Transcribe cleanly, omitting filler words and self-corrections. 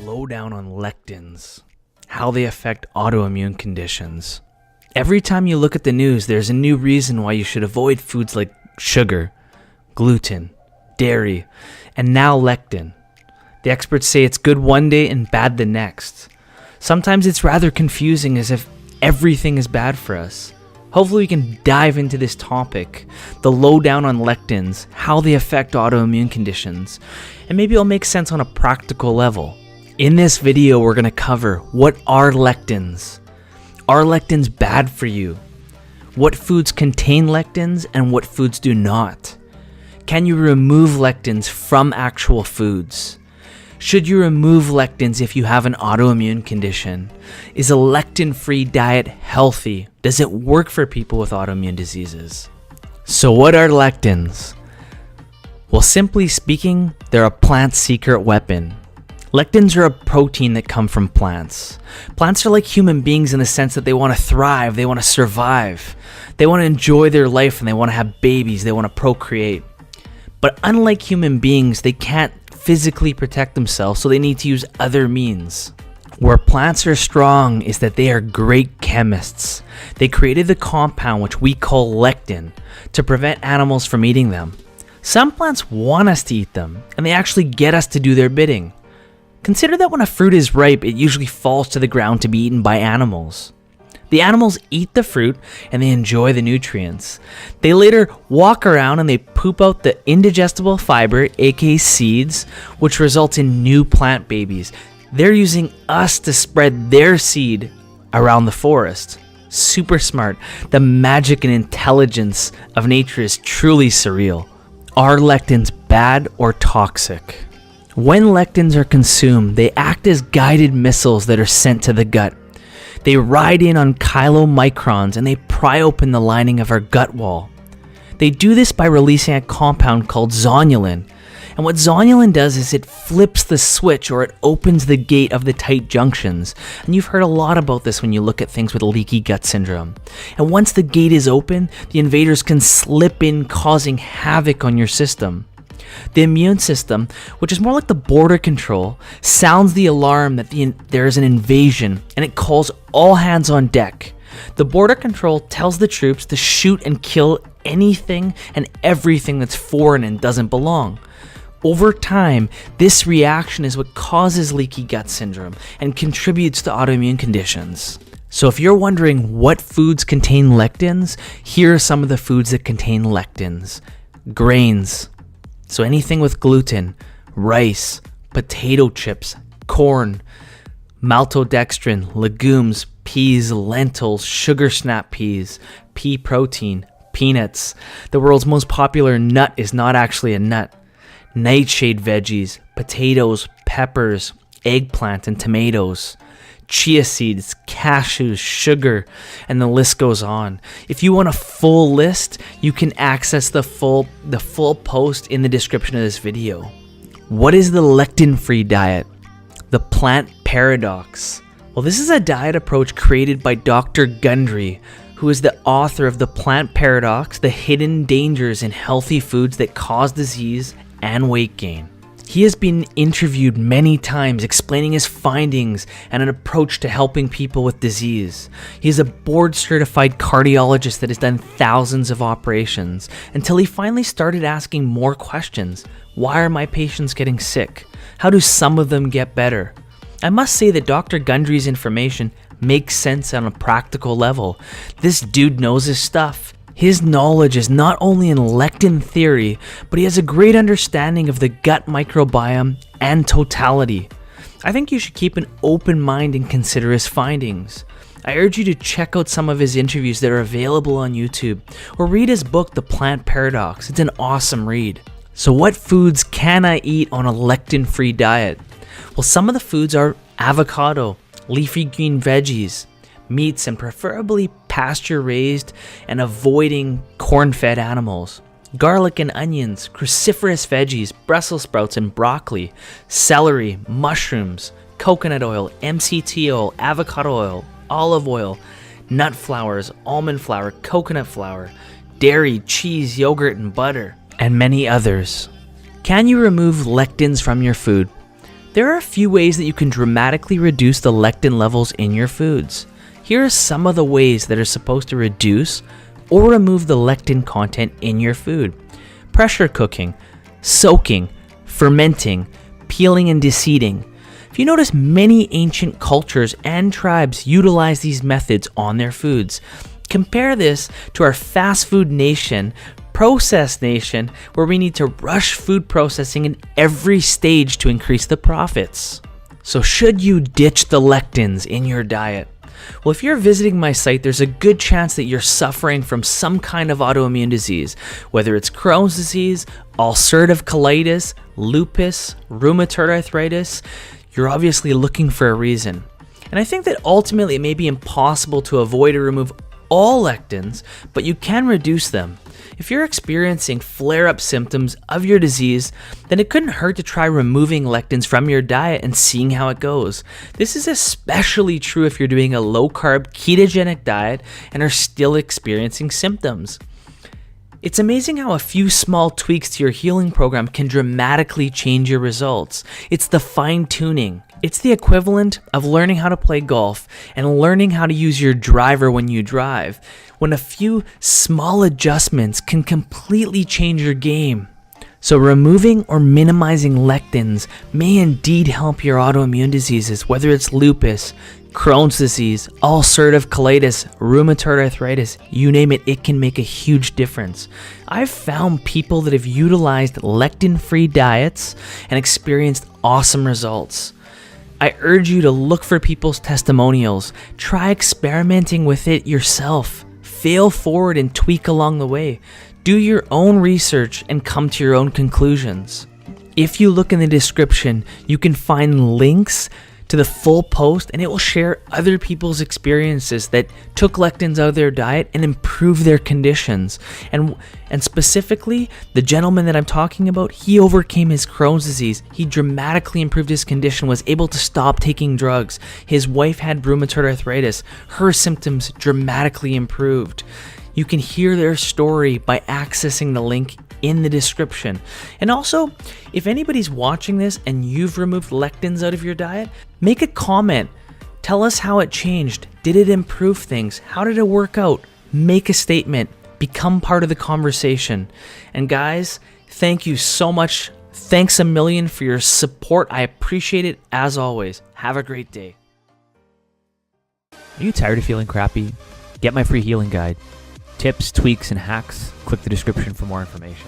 lowdown on lectins, how they affect autoimmune conditions. Every time you look at the news, there's a new reason why you should avoid foods like sugar, gluten, dairy, and now lectin. The experts say it's good one day and bad the next. Sometimes it's rather confusing, as if everything is bad for us. Hopefully we can dive into this topic, the lowdown on lectins, how they affect autoimmune conditions, and maybe it'll make sense on a practical level. In this video, we're going to cover what are lectins. Are lectins bad for you? What foods contain lectins and what foods do not? Can you remove lectins from actual foods? Should you remove lectins if you have an autoimmune condition? Is a lectin-free diet healthy? Does it work for people with autoimmune diseases? So what are lectins? Well, simply speaking, they're a plant's secret weapon. Lectins are a protein that come from plants. Plants are like human beings in the sense that they want to thrive, they want to survive, they want to enjoy their life, and they want to have babies, they want to procreate. But unlike human beings, they can't physically protect themselves, so they need to use other means. Where plants are strong is that they are great chemists. They created the compound which we call lectin to prevent animals from eating them. Some plants want us to eat them, and they actually get us to do their bidding. Consider that when a fruit is ripe, it usually falls to the ground to be eaten by animals. The animals eat the fruit and they enjoy the nutrients. They later walk around and they poop out the indigestible fiber, aka seeds, which results in new plant babies. They're using us to spread their seed around the forest. Super smart. The magic and intelligence of nature is truly surreal. Are lectins bad or toxic? When lectins are consumed, they act as guided missiles that are sent to the gut. They ride in on chylomicrons and they pry open the lining of our gut wall. They do this by releasing a compound called zonulin. And what zonulin does is it flips the switch, or it opens the gate of the tight junctions. And you've heard a lot about this when you look at things with leaky gut syndrome. And once the gate is open, the invaders can slip in, causing havoc on your system. The immune system, which is more like the border control, sounds the alarm that there is an invasion, and it calls all hands on deck. The border control tells the troops to shoot and kill anything and everything that's foreign and doesn't belong. Over time, this reaction is what causes leaky gut syndrome and contributes to autoimmune conditions. So if you're wondering what foods contain lectins, here are some of the foods that contain lectins. Grains. So anything with gluten, rice, potato chips, corn, maltodextrin, legumes, peas, lentils, sugar snap peas, pea protein, peanuts. The world's most popular nut is not actually a nut. Nightshade veggies, potatoes, peppers, eggplant, and tomatoes. Chia seeds, cashews, sugar, and the list goes on. If you want a full list, you can access the full post in the description of this video. What is the lectin-free diet? The plant paradox. Well, this is a diet approach created by Dr. Gundry, who is the author of The Plant Paradox: The Hidden Dangers in Healthy Foods That Cause Disease and Weight Gain. He has been interviewed many times explaining his findings and an approach to helping people with disease. He is a board-certified cardiologist that has done thousands of operations until he finally started asking more questions. Why are my patients getting sick? How do some of them get better? I must say that Dr. Gundry's information makes sense on a practical level. This dude knows his stuff. His knowledge is not only in lectin theory, but he has a great understanding of the gut microbiome and totality. I think you should keep an open mind and consider his findings. I urge you to check out some of his interviews that are available on YouTube, or read his book, The Plant Paradox. It's an awesome read. So what foods can I eat on a lectin-free diet? Well, some of the foods are avocado, leafy green veggies, meats, and preferably pasture-raised and avoiding corn-fed animals. Garlic and onions, cruciferous veggies, Brussels sprouts and broccoli, celery, mushrooms, coconut oil, MCT oil, avocado oil, olive oil, nut flours, almond flour, coconut flour, dairy, cheese, yogurt, and butter, and many others. Can you remove lectins from your food? There are a few ways that you can dramatically reduce the lectin levels in your foods. Here are some of the ways that are supposed to reduce or remove the lectin content in your food. Pressure cooking, soaking, fermenting, peeling and deseeding. If you notice, many ancient cultures and tribes utilize these methods on their foods. Compare this to our fast food nation, processed nation, where we need to rush food processing in every stage to increase the profits. So should you ditch the lectins in your diet? Well, if you're visiting my site, there's a good chance that you're suffering from some kind of autoimmune disease, whether it's Crohn's disease, ulcerative colitis, lupus, rheumatoid arthritis. You're obviously looking for a reason. And I think that ultimately it may be impossible to avoid or remove all lectins, but you can reduce them. If you're experiencing flare-up symptoms of your disease, then it couldn't hurt to try removing lectins from your diet and seeing how it goes. This is especially true if you're doing a low-carb ketogenic diet and are still experiencing symptoms. It's amazing how a few small tweaks to your healing program can dramatically change your results. It's the fine-tuning. It's the equivalent of learning how to play golf and learning how to use your driver when you drive, when a few small adjustments can completely change your game. So removing or minimizing lectins may indeed help your autoimmune diseases, whether it's lupus, Crohn's disease, ulcerative colitis, rheumatoid arthritis, you name it, it can make a huge difference. I've found people that have utilized lectin-free diets and experienced awesome results. I urge you to look for people's testimonials. Try experimenting with it yourself. Fail forward and tweak along the way. Do your own research and come to your own conclusions. If you look in the description, you can find links to the full post, and it will share other people's experiences that took lectins out of their diet and improved their conditions. And specifically, the gentleman that I'm talking about, he overcame his Crohn's disease. He dramatically improved his condition, was able to stop taking drugs. His wife had rheumatoid arthritis. Her symptoms dramatically improved. You can hear their story by accessing the link in the description. And also, if anybody's watching this and you've removed lectins out of your diet, make a comment. Tell us how it changed. Did it improve things? How did it work out? Make a statement. Become part of the conversation. And guys, thank you so much. Thanks a million for your support. I appreciate it as always. Have a great day. Are you tired of feeling crappy? Get my free healing guide. Tips, tweaks, and hacks. Click the description for more information.